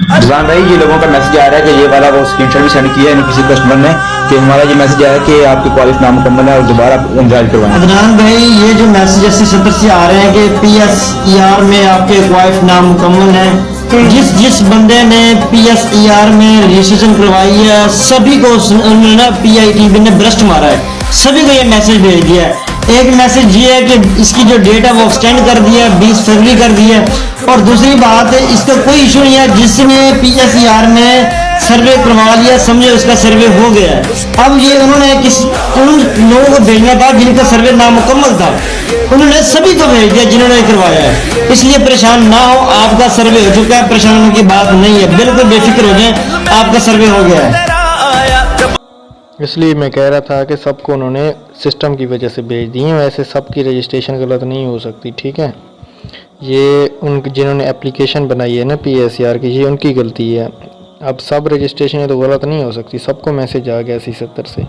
रिजवान भाई, ये लोगों का मैसेज आ रहा है कि ये वाला वो स्क्रीनशॉट भी सेंड किया है किसी कस्टमर ने कि हमारा ये मैसेज आया है कि आपकी क्वालिफाई नामुकम्मल है और दोबारा इंतजार करवाएं। अदनान भाई, ये जो मैसेज 80-70 से आ रहे हैं कि PSER में आपके क्वाइफ नामुकम्मल है, जिस बंदे ने PSER में रजिस्ट्रेशन करवाई है सभी को उन्होंने PITB ने भ्रष्ट मारा है, सभी को ये मैसेज भेज दिया है। एक मैसेज ये है कि इसकी जो डेट है वो एक्सटेंड कर दिया है, 20 फरवरी कर दी है। और दूसरी बात है, इसका कोई इशू नहीं है, जिसने PSER में सर्वे करवा लिया समझे उसका सर्वे हो गया है। अब ये उन्होंने उन लोगों को भेजना था जिनका सर्वे नामुकम्मल था, उन्होंने सभी को भेज दिया जिन्होंने करवाया है। इसलिए परेशान ना हो, आपका सर्वे हो चुका है, परेशान होने की बात नहीं है, बिल्कुल बेफिक्र हो जाए, आपका सर्वे हो गया है। इसलिए मैं कह रहा था कि सबको उन्होंने सिस्टम की वजह से भेज दिए, वैसे सबकी रजिस्ट्रेशन गलत नहीं हो सकती, ठीक है। ये जिन्होंने एप्लीकेशन बनाई है ना PSER की, ये उनकी गलती है। अब सब रजिस्ट्रेशन तो गलत नहीं हो सकती, सबको मैसेज आ गया 80-70 से।